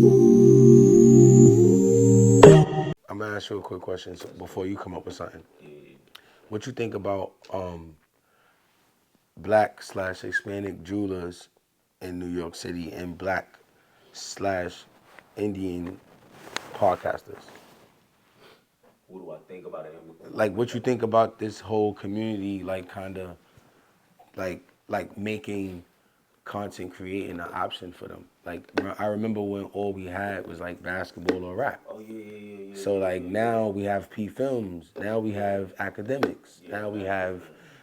I'm gonna ask you a quick question before you come up with something. What you think about black slash Hispanic jewelers in New York City and black slash Indian podcasters? What do I think about it? Like, what you think about this whole community, like, kind of, like making content creating an option for them? Like, I remember when all we had was like basketball or rap. Oh yeah. So like now we have PPhilms, now we have academics, now we have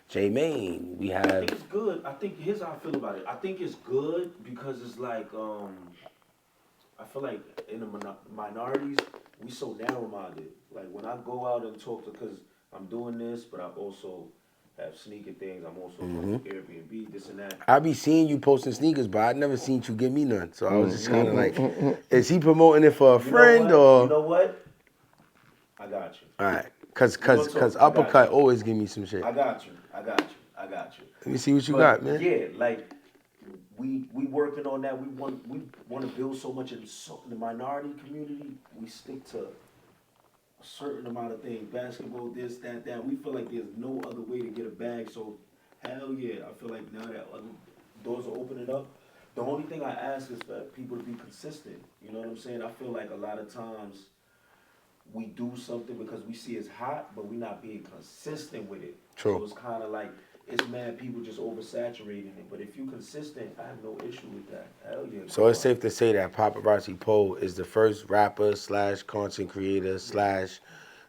J Main, we I have. think it's good. I think here's how I feel about it. I think it's good because it's like I feel like in the minorities we so narrow minded. Like when I go out and talk to, because I'm doing this, but I also have sneaker things. I'm also doing Airbnb, this and that. I be seeing you posting sneakers, but I never seen you give me none. So I was just kind of like, is he promoting it for a friend or? You know what? I got you. All right, cause Uppercut always give me some shit. I got you. Let me see what you got, man. Yeah, like we working on that. We want to build so much in the minority community. We stick to a certain amount of things. Basketball, this, that. We feel like there's no other way to get a bag. So hell yeah, I feel like now that other doors are opening up. The only thing I ask is for people to be consistent. You know what I'm saying? I feel like a lot of times we do something because we see it's hot, but we're not being consistent with it. True. So it's kind of like, it's mad people just oversaturating it. But if you're consistent, I have no issue with that. Hell yeah. So it's safe to say that Popperazzi Po is the first rapper slash content creator slash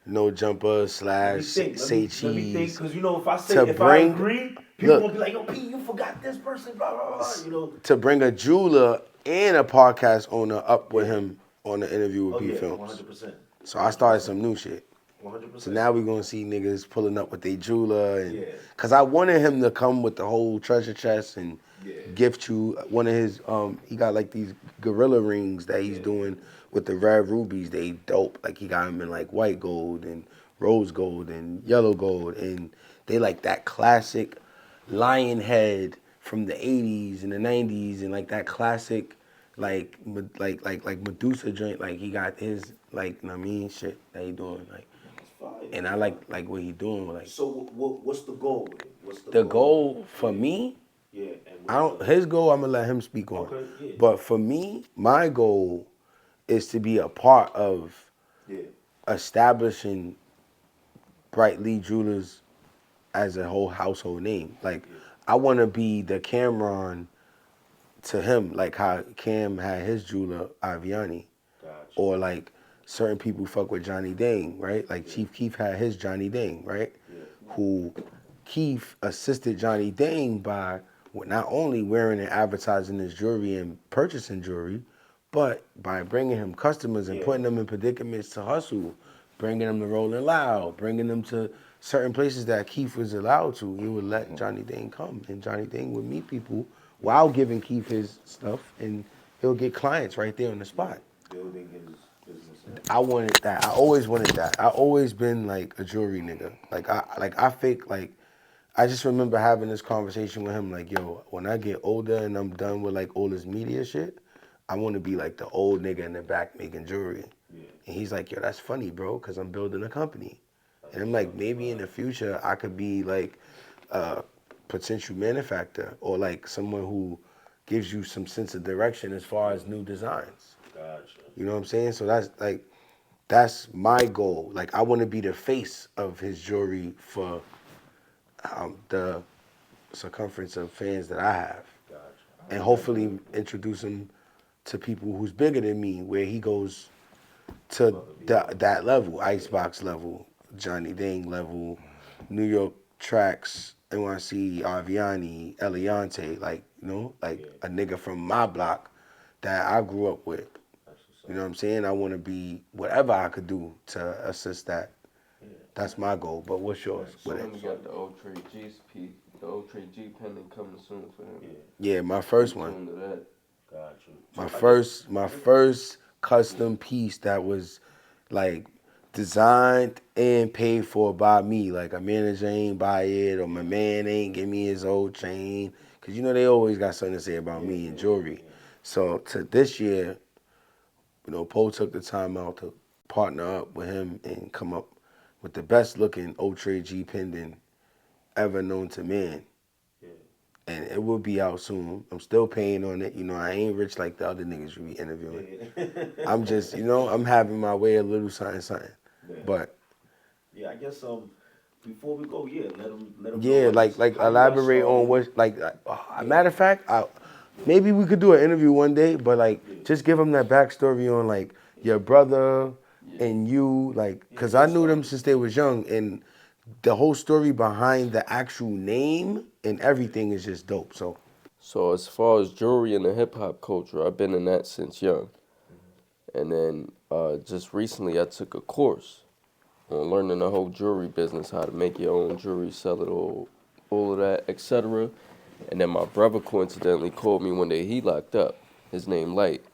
no jumper slash say cheese. Let me think, because you know, if I agree, people will be like, yo, P, you forgot this person, blah, blah, blah, you know. To bring a jeweler and a podcast owner up with him on the interview with PPhilms. 100%. So I started some new shit. 100%. So now we're going to see niggas pulling up with their jeweler. And, Cause I wanted him to come with the whole treasure chest and gift you one of his, he got like these gorilla rings that he's doing with the red rubies. They dope. Like he got them in like white gold and rose gold and yellow gold. And they like that classic lion head from the 80s and the 90s and like that classic like Medusa joint. Like he got his like, you know what I mean, shit that he doing like. And I like what he doing. Like, so what's the goal with it? What's the goal for me? Yeah. I don't. His goal, I'm gonna let him speak on. Okay, yeah. But for me, my goal is to be a part of establishing Bright Lee Jewelers as a whole household name. Like, I want to be the Cameron to him, like how Cam had his jeweler Aviani, or like certain people fuck with Johnny Dang, right? Like Chief Keef had his Johnny Dang, right? Who Keef assisted Johnny Dang by not only wearing and advertising his jewelry and purchasing jewelry, but by bringing him customers and putting them in predicaments to hustle, bringing them to Rolling Loud, bringing them to certain places that Keef was allowed to. He would let Johnny Dang come, and Johnny Dang would meet people while giving Keef his stuff, and he'll get clients right there on the spot. Building his business. I wanted that. I always wanted that. I always been like a jewelry nigga. I just remember having this conversation with him, like, yo, when I get older and I'm done with like all this media shit, I want to be like the old nigga in the back making jewelry. And he's like, yo, that's funny, bro, because I'm building a company. And I'm like, maybe in the future I could be like a potential manufacturer or like someone who gives you some sense of direction as far as new designs. Gotcha. You know what I'm saying? So that's my goal. Like, I want to be the face of his jewelry for the circumference of fans that I have. Gotcha. And hopefully introduce him to people who's bigger than me, where he goes to that level, Icebox level, Johnny Dang level, New York Tracks, NYC, Aviani, Eliante, like, you know, like a nigga from my block that I grew up with. You know what I'm saying? I want to be whatever I could do to assist that. That's my goal. But what's yours? So then we got the Old Trade G piece, the Old Trade G pendant coming soon for him. Yeah, my first one. Gotcha. My first custom piece that was like designed and paid for by me. Like a manager ain't buy it or my man ain't give me his old chain. Cause you know they always got something to say about me and jewelry. So to this year, Poe took the time out to partner up with him and come up with the best looking Ultra G pendant ever known to man. Yeah. And it will be out soon. I'm still paying on it. I ain't rich like the other niggas you be interviewing. Yeah. I'm just, I'm having my way a little something. Yeah. But Yeah, I guess before we go, yeah, let them know yeah, like how you got elaborate on started. what matter of fact, maybe we could do an interview one day, but just give them that backstory on like your brother and you, like, cause I knew them since they was young, and the whole story behind the actual name and everything is just dope. So as far as jewelry in the hip hop culture, I've been in that since young. And then just recently I took a course on learning the whole jewelry business, how to make your own jewelry, sell it all of that, etc. And then my brother coincidentally called me one day. He locked up. His name Light.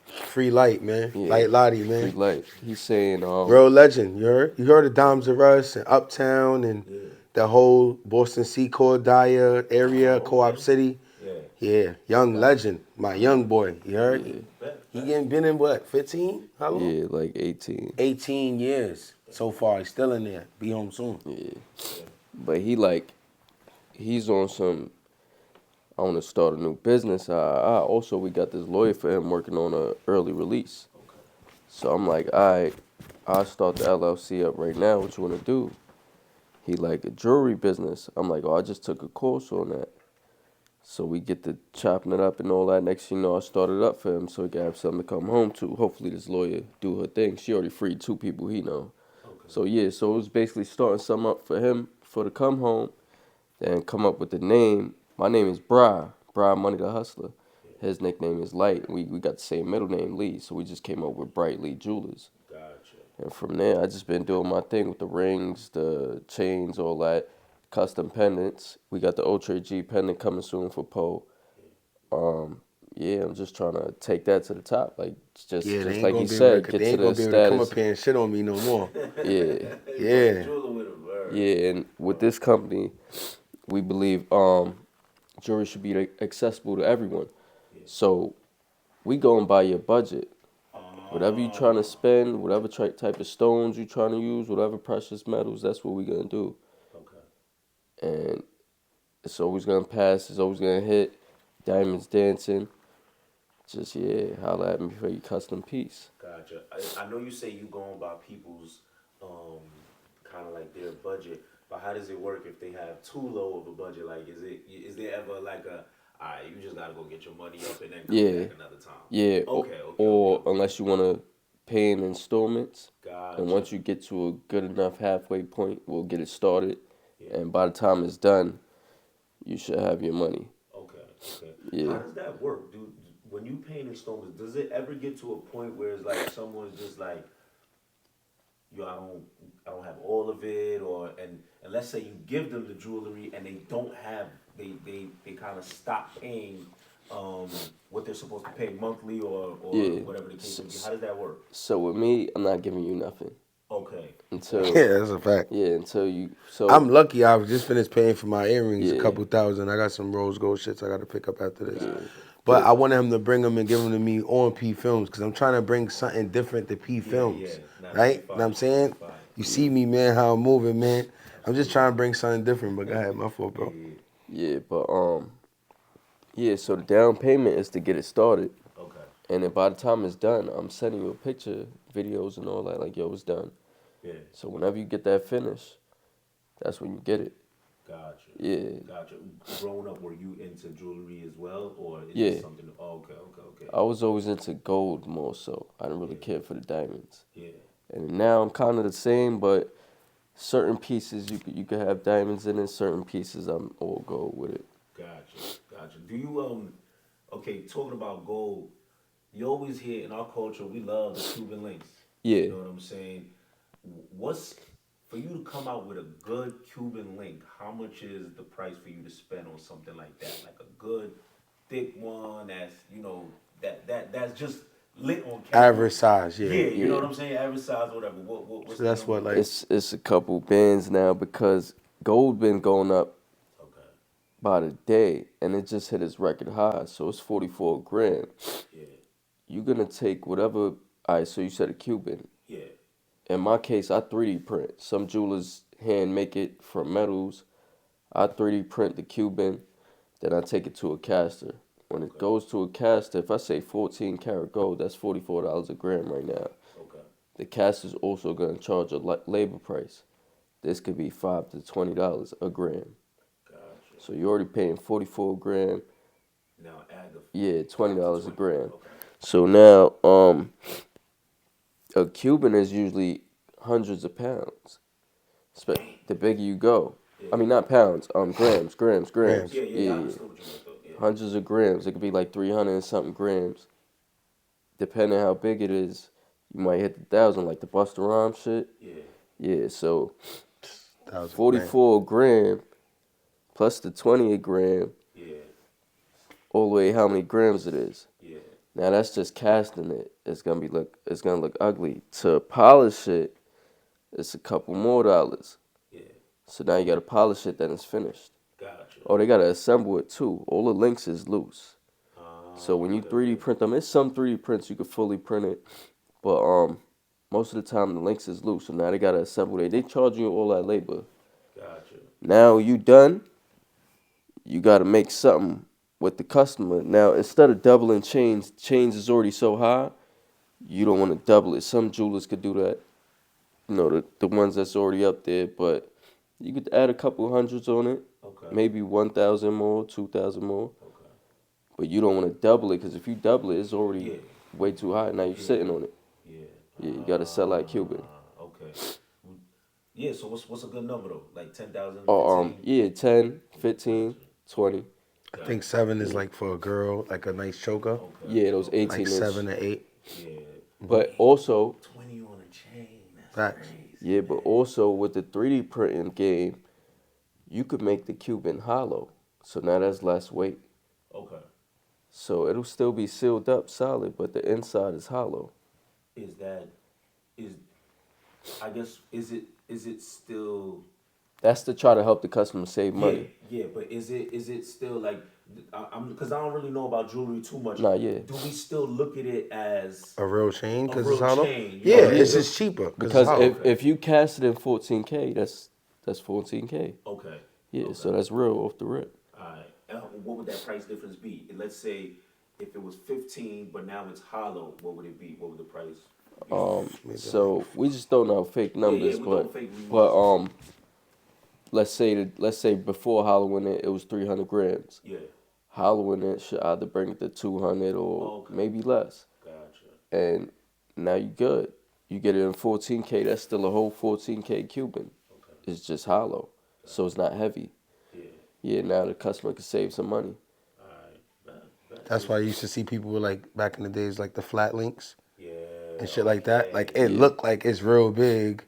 Free Light, man. Yeah, Light Lottie, Free man. Light. He's saying, Real legend. You heard? You heard of Dimes of Us and Uptown and Yeah. the whole Boston Seacoast Dyer area, Oh, Co-op okay. City. Yeah. Yeah, young legend. My young boy. You heard? yeah, Bet, He bet. been in what, 15? How long? yeah, like 18. 18 years so far. He's still in there. Be home soon. Yeah, Yeah. but he's on some. I want to start a new business. Also we got this lawyer for him working on a early release. Okay. So I'm like, all right, I'll start the LLC up right now. What you want to do? He like a jewelry business. I'm like, oh, I just took a course on that. So we get to chopping it up and all that. Next thing you know, I started up for him so he can have something to come home to. Hopefully this lawyer do her thing. She already freed 2 people he know. Okay. So yeah, so it was basically starting something up for him for to come home, then come up with the name. My name is Bri Money the Hustler. His nickname is Light. We got the same middle name, Lee, so we just came up with Bright Lee Jewelers. Gotcha. And from there, I just been doing my thing with the rings, the chains, all that, custom pendants. We got the Ultra G pendant coming soon for Poe. Yeah, I'm just trying to take that to the top. Like Yeah, they just ain't like gonna you be able said, to, get they to ain't the gonna be able to come status. up here and shit on me no more. Yeah, Yeah. Jeweler with a bird. yeah. And with this company, we believe jewelry should be accessible to everyone. Yeah. So we go and buy your budget. Whatever you trying to Oh, spend, whatever type of stones you trying to use, whatever precious metals, that's what we gonna do. okay. And it's always gonna pass. It's always gonna hit. Diamonds dancing. Just holla at me for your custom piece. Gotcha. I know you say you going by people's kind of like their budget, but how does it work if they have too low of a budget? Like, is there ever like alright, you just gotta go get your money up and then come Yeah, back another time? yeah. Or unless you wanna pay in installments, Gotcha. and once you get to a good enough halfway point, we'll get it started. Yeah. And by the time it's done, you should have your money. Okay. Okay. Yeah. How does that work, dude? When you pay in installments, does it ever get to a point where it's like someone's just like, yo, I don't have all of it, and let's say you give them the jewelry and they don't have, they kind of stop paying what they're supposed to pay monthly or Yeah. whatever the case may be. How does that work? So with me, I'm not giving you nothing Okay. until Yeah, that's a fact. until you. So I'm lucky. I just finished paying for my earrings, a Yeah. couple thousand. I got some rose gold shits I got to pick up after this. Gotcha. But I wanted him to bring them and give them to me on PPhilms because I'm trying to bring something different to PPhilms, Yeah. Nah, right? fine. You know what I'm saying? Fine. You see me, man, how I'm moving, man. I'm just trying to bring something different. But go ahead, my fault, bro. yeah, but so the down payment is to get it started, Okay. and then by the time it's done, I'm sending you a picture, videos, and all that. Like, yo, it's done. Yeah. So whenever you get that finish, that's when you get it. Gotcha. Yeah. Gotcha. Growing up, were you into jewelry as well, or is Yeah. it something? Oh, okay. I was always into gold more so. I didn't really care for the diamonds. Yeah. And now I'm kind of the same, but certain pieces you could have diamonds in it. Certain pieces I'm all gold with it. Gotcha. Do you okay, talking about gold, you always hear in our culture we love the Cuban links. Yeah. You know what I'm saying? What's for you to come out with a good Cuban link, how much is the price for you to spend on something like that? Like a good thick one that's, that's just lit on camera. Average size, yeah. Yeah, you know what I'm saying? Average size or whatever. What's So that's the what, number? like, It's a couple bands now because gold been going up Okay. by the day, and it just hit its record high. So it's 44 grand. Yeah. You're gonna take whatever All right, so you said a Cuban. Yeah. In my case, I 3D print. Some jewelers hand make it from metals. I 3D print the Cuban, then I take it to a caster. When it goes to a caster, if I say 14 karat gold, that's $44 a gram right now. Okay. The caster's also going to charge a labor price. This could be $5 to $20 a gram. Gotcha. So you're already paying 44 a gram. Now add the Yeah, $20 a 20. gram. Okay. So now, a Cuban is usually hundreds of pounds. The bigger you go. I mean, not pounds, grams. Grams. Yeah, Yeah. I understand what you meant though. Yeah. Hundreds of grams. It could be like 300 and something grams. Depending how big it is, you might hit the 1,000, like the Busta Rhymes shit. Yeah. Yeah, so 1,000 44 a gram plus the 20 a gram, Yeah. all the way how many grams it is. Yeah. Now that's just casting it. It's gonna look ugly. To polish it, it's a couple more dollars. Yeah. So now you gotta polish it, then it's finished. Gotcha. Oh, they gotta assemble it too. All the links is loose. So when you 3D print them, it's some 3D prints you could fully print it, but most of the time the links is loose. So now they gotta assemble it. They charge you all that labor. Gotcha. Now you done. You gotta make something with the customer. Now instead of doubling chains is already so high. You don't want to double it. Some jewelers could do that. You know, the ones that's already up there, but you could add a couple hundreds on it. Okay. Maybe 1,000 more, 2,000 more. Okay. But you don't want to double it, because if you double it, it's already Yeah. way too high. Now you're sitting on it. Yeah. Yeah, you got to sell like Cuban. Okay. Yeah, so what's a good number though? Like 10,000? Or, yeah, 10, 15, 20. I think 7 is like for a girl, like a nice choker. Okay. Yeah, those 18 Like inch. 7 to 8. Yeah. But also, 20 on a chain. That's Facts. crazy. yeah, but also with the 3D printing game, you could make the Cuban hollow. So now that's less weight. Okay. So it'll still be sealed up solid, but the inside is hollow. Is it still? That's to try to help the customer save money. Yeah, but is it still like? Because I don't really know about jewelry too much. Nah, yeah. Do we still look at it as A real chain because real it's hollow. chain, Yeah, yeah. it's just cheaper Because it's hollow. if you cast it in 14K, that's 14K. okay? Yeah, Okay. so that's real off the rip. All right. What would that price difference be? Let's say if it was 15, but now it's hollow. What would it be? What would the price be? So we just don't know fake numbers, we but don't fake let's say before Halloween it was 300 grams. Yeah. Halloween it should either bring it to 200 or Okay. maybe less. Gotcha. And now you good. You get it in 14K. That's still a whole 14K Cuban. Okay. It's just hollow, so it's not heavy. Yeah. Yeah, now the customer can save some money. All right. That's why I used to see people with like back in the days like the flat links Yeah. and shit like that. Like it Yeah. looked like it's real big.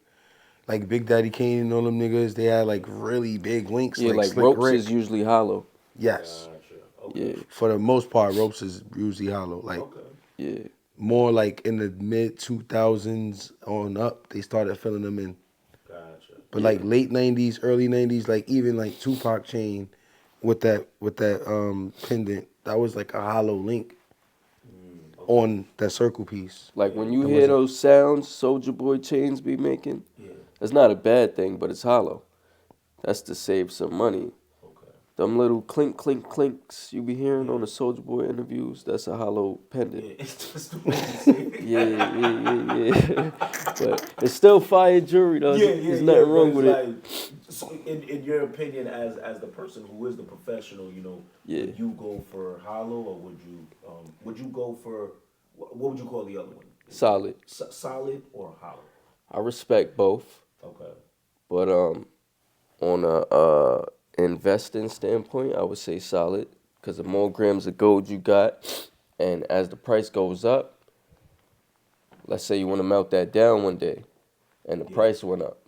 Like Big Daddy Kane and all them niggas, they had like really big links. Yeah, like Slick ropes Rick. is usually hollow. Yes. Gotcha. Okay. Yeah, For the most part, ropes is usually hollow. Like Okay. yeah. more like in the mid 2000s on up, they started filling them in. Gotcha. But like late 90s, early 90s, like even like Tupac chain with that pendant, that was like a hollow link on that circle piece. Like when you That hear wasn't- those sounds Soldier Boy chains be making, Yeah. it's not a bad thing, but it's hollow. That's to save some money. Okay. Them little clink, clink, clinks you be hearing on the Soldier Boy interviews, that's a hollow pendant. Yeah. It's just the way you say it. Yeah. But it's still fire jewelry though. There's nothing wrong with it. it. So in your opinion, as the person who is the professional, Yeah. would you go for hollow or would you go for what would you call the other one? Solid. Solid or hollow? I respect both, Okay. but on a investing standpoint, I would say solid, because the more grams of gold you got, and as the price goes up, let's say you want to melt that down one day, and the price went up,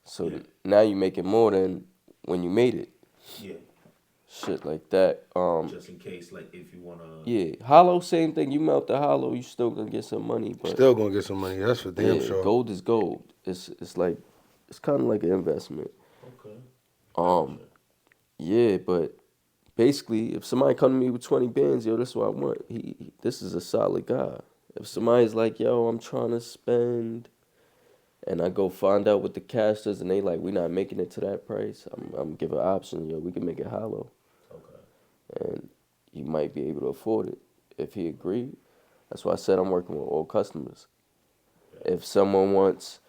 so Yeah. now you make it more than when you made it. Yeah. Shit like that. Just in case, like if you wanna. Yeah, hollow, same thing. You melt the hollow, you still gonna get some money, but Still gonna get some money. That's for damn yeah, sure. gold is gold. It's kind of like an investment. Okay. Yeah, but basically, if somebody come to me with 20 bands, yo, this is what I want. This is a solid guy. If somebody's like, yo, I'm trying to spend, and I go find out what the cash is, and they like, we not making it to that price, I'm giving an option, yo, we can make it hollow. Okay. And you might be able to afford it. If he agreed, that's why I said I'm working with all customers. If someone wants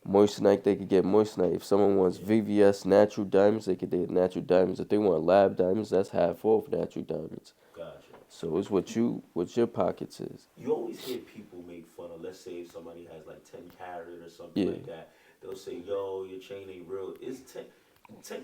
Moissanite, they could get Moissanite. If someone wants VVS natural diamonds, they could get natural diamonds. If they want lab diamonds, that's half off natural diamonds. Gotcha. So it's what your pockets is. You always hear people make fun of, let's say if somebody has like 10 carat or something Yeah. like that, they'll say, yo, your chain ain't real. It's 10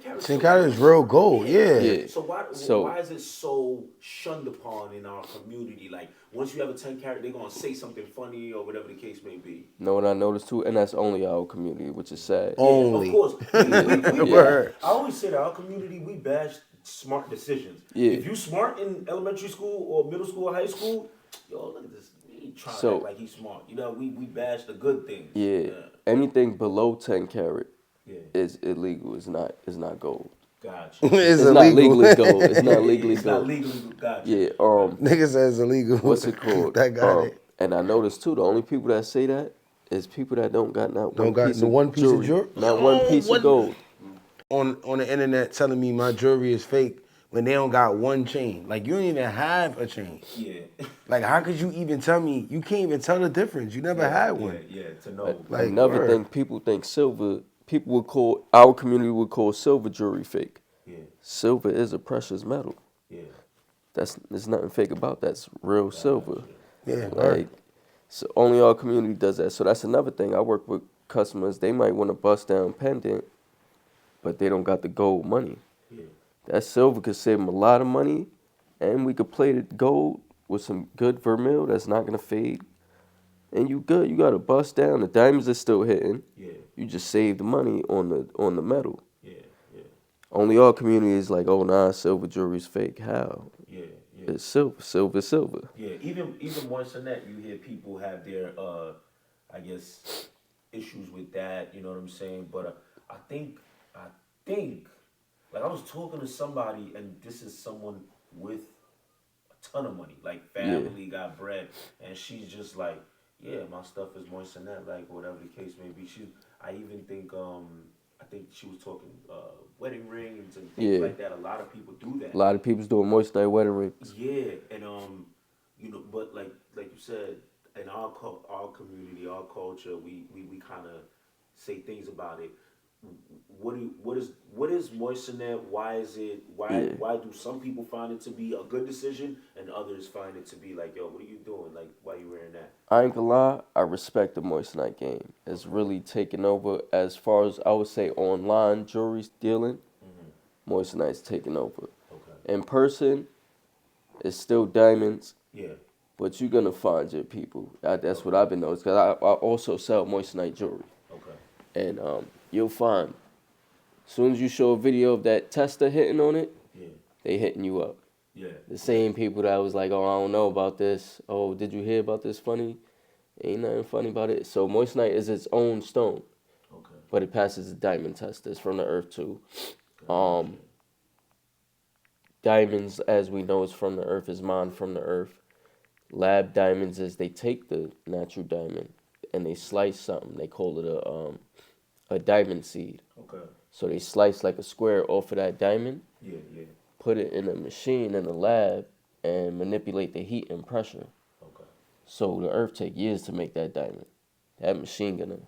carat. 10 carat is real gold, yeah. Yeah. So why is it so shunned upon in our community? Like once you have a 10 carat, they're gonna say something funny or whatever the case may be. Know what I noticed too? And that's only our community, which is sad. Only. Yeah, of course. We Word. I always say that our community, we bash smart decisions. Yeah. If you smart in elementary school or middle school or high school, yo, look at this. He trying to act like he's smart. You know, we bash the good things. Yeah. Anything below 10 carat Yeah. is illegal. It's not gold. Gotcha. It's It's not illegal. legally gold. It's not legally It's not gold. legally. Gotcha. Yeah. Nigga says illegal. What's it called? That got it. And I noticed too, the only people that say that is people that don't got not Don't one got piece the of one piece of jewelry. jewelry? Not Yo, one piece one- of gold. On the internet telling me my jewelry is fake when they don't got one chain. Like, you don't even have a chain. Yeah. Like, how could you even tell me? You can't even tell the difference. You never had one. Yeah, to know. Like, Another word. thing, people think silver. People would call our community would call silver jewelry fake. Yeah, Silver is a precious metal. yeah. There's nothing fake about that. That's real silver. Yeah, Like, word. so only our community does that. So that's another thing. I work with customers. They might want to bust down pendant, but they don't got the gold money. Yeah. That silver could save them a lot of money, and we could plate it gold with some good vermeil that's not gonna fade. And you good. You got to bust down. The diamonds are still hitting. Yeah, You just save the money on the metal. yeah, yeah, Only our community is like, oh nah, silver jewelry's fake. How? yeah, yeah. It's silver. Silver's silver. Yeah, even Moissanite, you hear people have their I guess issues with that. You know what I'm saying? But I think like I was talking to somebody, and this is someone with a ton of money, like family, got bread, and she's just like, yeah, my stuff is Moissanite, like whatever the case may be. I even think I think she was talking wedding rings and things Yeah. like that. A lot of people do that. A lot of people's doing moissanite wedding rings. Yeah, and you know, but like you said, in our community, our culture, we kind of say things about it. What is moissanite? Why is it? Why do some people find it to be a good decision and others find it to be like, yo, what are you doing? Like, why are you wearing that? I ain't gonna lie, I respect the moissanite game. It's really taken over as far as I would say online jewelry dealing. Moissanite's taking over. Okay. In person, it's still diamonds, Yeah. but you're gonna find your people. That's what I've been noticing. Cause I also sell moissanite jewelry, Okay. and you'll find, as soon as you show a video of that tester hitting on it, Yeah. they hitting you up. Yeah. The same people that was like, oh, I don't know about this. Oh, did you hear about this funny? Ain't nothing funny about it. So moissanite is its own stone, Okay. but it passes the diamond test. It's from the earth too. Diamonds, as we know, is from the earth, is mined from the earth. Lab diamonds is they take the natural diamond and they slice something. They call it a diamond seed. Okay. So they slice like a square off of that diamond, Yeah. Yeah. put it in a machine in the lab, and manipulate the heat and pressure. Okay. So the earth take years to make that diamond. That machine gonna,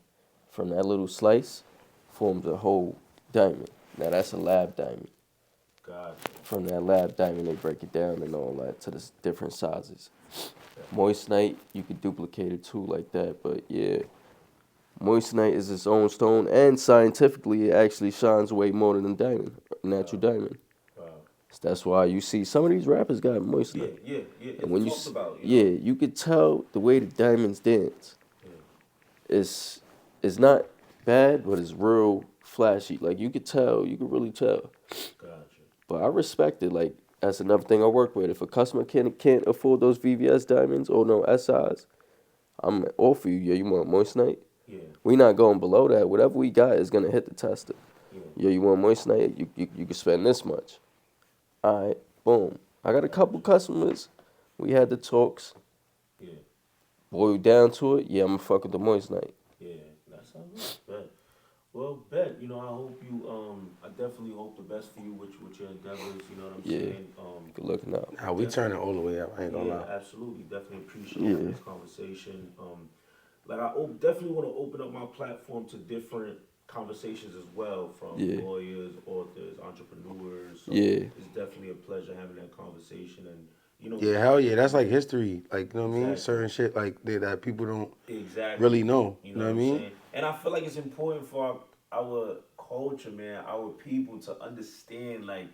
from that little slice, forms a whole diamond. Now that's a lab diamond. Gotcha. From that lab diamond, they break it down and all that to the different sizes. Moissanite, you could duplicate it too like that, but yeah. Moissanite is its own stone, and scientifically, it actually shines way more than diamond, natural diamond. Wow. So that's why you see some of these rappers got moissanite. Yeah. And when you talked about, you could tell the way the diamonds dance. Yeah. It's not bad, but it's real flashy. Like you could really tell. Gotcha. But I respect it. Like that's another thing I work with. If a customer can't afford those VVS diamonds or no SIs, I'm offer you. Yeah, you want moissanite? Yeah. We not going below that. Whatever we got is gonna hit the tester. Yeah. Yeah, you want moissanite? You can spend this much. All right, boom. I got a couple customers. We had the talks. Yeah. boiled down to it, yeah, I'm gonna fuck with the Moissanite. Yeah, that sounds good. Bet. Well, bet. You know, I hope you. I definitely hope the best for you with your endeavors. You know what I'm Yeah, saying? good looking out. Now we turning all the way up. I ain't gonna Yeah, lie. absolutely. Definitely appreciate having Yeah, this conversation. Like definitely want to open up my platform to different conversations as well, from yeah, lawyers, authors, entrepreneurs. So yeah, it's definitely a pleasure having that conversation. And you know, Yeah, hell yeah. That's like history. Like, you know what I mean? exactly, Certain shit like that people don't exactly. really know. You You know know what what I I'm mean? saying? And I feel like it's important for our culture, man, our people to understand, like,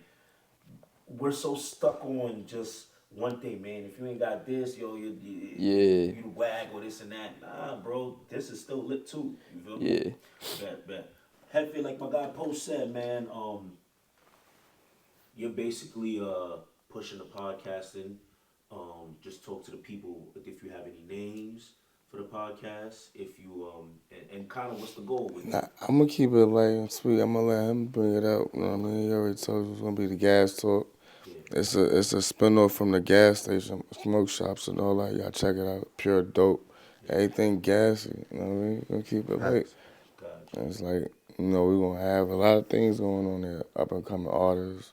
we're so stuck on just one thing, man. If you ain't got this, yo, yeah, you the wag or this and that. Nah, bro, this is still lit too. You feel me? yeah. Bet. Hefe, like my guy Post said, man, you're basically pushing the podcasting. Just talk to the people if you have any names for the podcast. If you and kind of what's the goal with Nah, it? I'm gonna keep it light and sweet. I'm gonna let him bring it out. You know what I mean? He already told you it's gonna be the gas talk. Yeah, It's a spinoff from the gas station, smoke shops and all that. Y'all check it out. Pure dope. yeah, Everything gassy. You know what I mean? Gonna keep it light. Facts. gotcha. And it's like, we gonna have a lot of things going on there. Up and coming artists.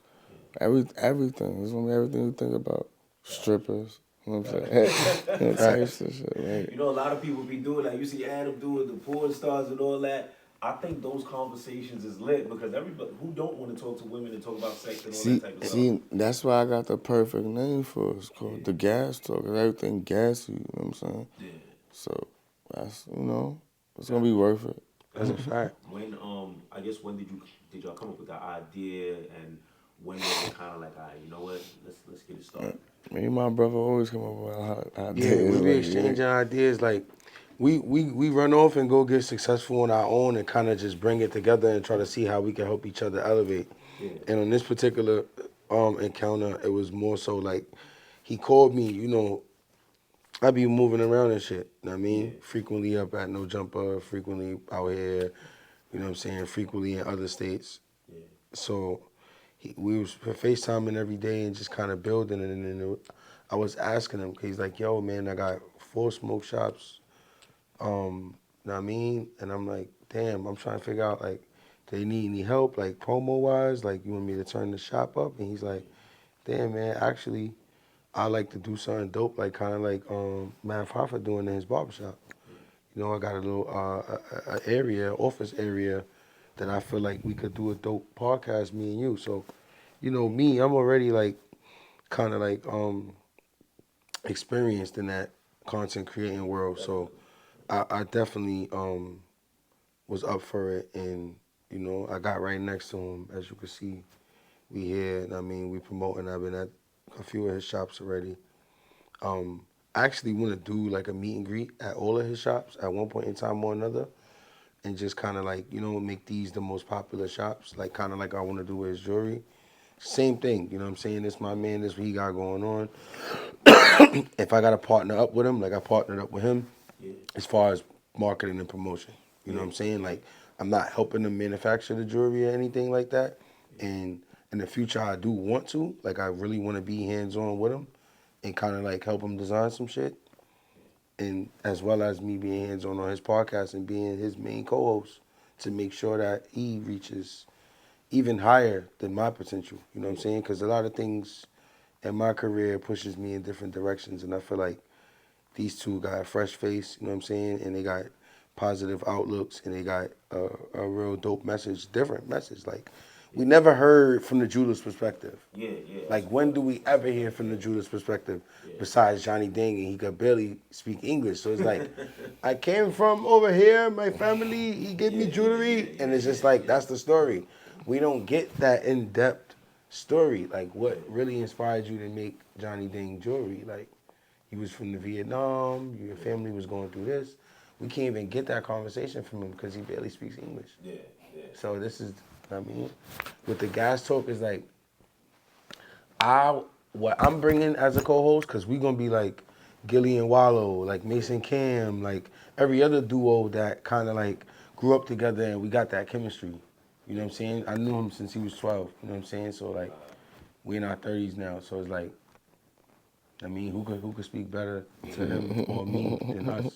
Yeah, Everything. It's gonna be everything you think about. gotcha. Strippers. You know what I'm saying? That types Facts. of shit. Like, You know, a lot of people be doing that. You see Adam doing the porn stars and all that. I think those conversations is lit because everybody who don't want to talk to women and talk about sex and all that type of stuff. that's why I got the perfect name for it. It's called Yeah, the gas talk. 'Cause everything gassy. You know what I'm saying? yeah. So that's it's gonna be worth it. That's a fact. When I guess when did y'all come up with that idea, and when was it kind of like, all right, you know what, let's get it started. Me and my brother always come up with Yeah, ideas we be like, yeah. exchanging ideas. Like, we run off and go get successful on our own and kind of just bring it together and try to see how we can help each other elevate. Yeah, And on this particular encounter, it was more so like he called me. I be moving around and shit. You know what I yeah, mean? Frequently up at No Jumper, frequently out here. You know what I'm saying? Frequently in other states. yeah, So we was FaceTiming every day and just kind of building it. And then I was asking him, 'cause he's like, yo, man, I got 4 smoke shops. Know what I mean? And I'm like, damn, I'm trying to figure out, like, do they need any help, like, promo-wise? Like, you want me to turn the shop up? And he's like, damn, man, actually, I like to do something dope, like, kind of like Matt Hoffa doing in his barbershop. yeah, I got a little area, office area, that I feel like we could do a dope podcast, me and you. So, me, I'm already like kind of like experienced in that content creating world. So definitely. I definitely was up for it, and I got right next to him. As you can see, we here. And I mean, we promoting. I've been at a few of his shops already. I actually want to do like a meet and greet at all of his shops at one point in time or another, and just kind of like make these the most popular shops, like kind of like I want to do with his jewelry. Same thing, you know what I'm saying? This my man, this what he got going on. If I got to partner up with him, like I partnered up with him Yeah, as far as marketing and promotion. You know yeah, what I'm saying? yeah, Like I'm not helping them manufacture the jewelry or anything like that. yeah, And in the future, I do want to. Like I really want to be hands on with him and kind of like help him design some shit. And as well as me being hands on his podcast and being his main co-host to make sure that he reaches even higher than my potential. You know what yeah, I'm saying? Because a lot of things in my career pushes me in different directions, and I feel like these two got a fresh face. You know what I'm saying? And they got positive outlooks, and they got a real dope message, different message. Like we never heard from the jeweler's perspective. yeah, yeah. That's Like a when fact. do we ever hear from the jeweler's perspective Yeah, besides Johnny Dang, and he could barely speak English. So it's like I came from over here, my family, he gave me yeah, yeah, yeah, jewelry, and yeah, it's yeah, just like yeah, that's the story. We don't get that in-depth story. Like yeah, what really inspired you to make Johnny Dang jewelry? Like you was from the Vietnam, your yeah, family was going through this. We can't even get that conversation from him because he barely speaks English. yeah, yeah, So this is, I mean, with the gas talk is like I what I'm bringing as a co-host, because we gonna be like Gilly and Wallow, like Mason Cam, like every other duo that kind of like grew up together and we got that chemistry. You know what I'm saying? I knew him since he was 12. You know what I'm saying? So like we in our 30s now, so it's like I mean, who could speak better to him or me than us?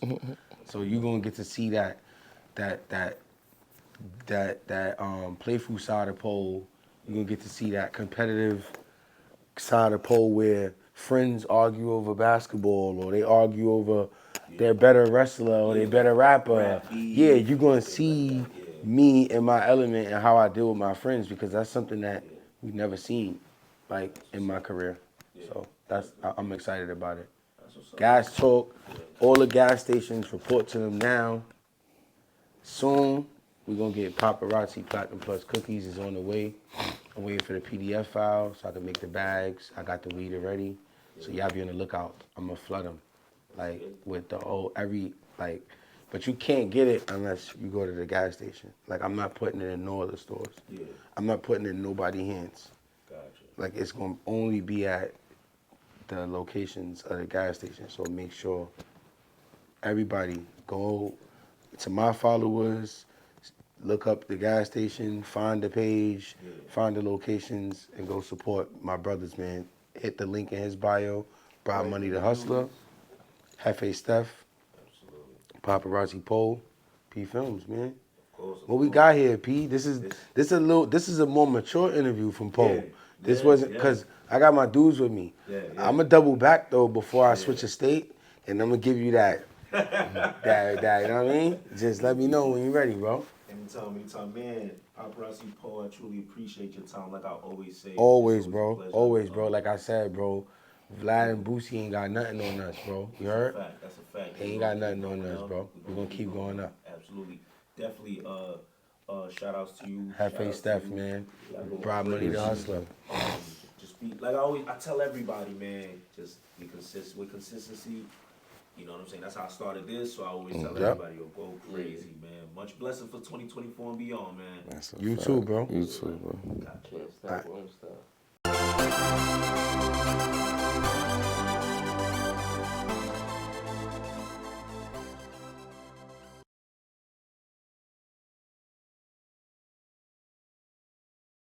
So you gonna get to see that playful side of pole. You're gonna get to see that competitive side of pole where friends argue over basketball or they argue over their better wrestler or their better rapper. Rap beef, Yeah, you're gonna things see like that, yeah. me in my element and how I deal with my friends because that's something that we've never seen like in my career. So I'm excited about it. That's what's up. Gas talk, all the gas stations report to them now. Soon, we're gonna get Popperazzi Platinum Plus cookies is on the way. I'm waiting for the PDF file so I can make the bags. I got the weed already. So y'all be on the lookout. I'm gonna flood them. Like with the whole but you can't get it unless you go to the gas station. Like I'm not putting it in no other stores. Yeah, I'm not putting it in nobody's hands. gotcha. Like it's gonna only be at the locations of the gas station. So make sure everybody go to my followers, look up the gas station, find the page, find the locations, and go support my brothers, man. Hit the link in his bio. Bribe Money the Hustler, Jefe Stef, Popperazzi Po, PPhilms, man. What we got here, P? This is a more mature interview from Poe. Yeah, This yeah, wasn't yeah. because I got my dudes with me. Yeah, I'm gonna double back though before I switch a state, and I'm gonna give you that, that. You know what I mean? Just let me know when you're ready, bro. Anytime, man. Popperazzi Po, I truly appreciate your time. Like I always say, Always, it's bro. a pleasure. Always, bro. Like I said, bro. Vlad and Boosie ain't got nothing on us, bro. You heard? That's a fact. They ain't got nothing on us, bro. We're gonna keep going up. Absolutely. Definitely, shout outs to you. Jefe Stef, man. Bribe Money the Hustler. Just be like I tell everybody, man, just be consistent with consistency. You know what I'm saying? That's how I started this, so I always tell everybody, yo, go crazy, man. Much blessing for 2024 and beyond, man. That's a You fact. too, bro. You too, bro. Gotcha. Can't stop, won't stop.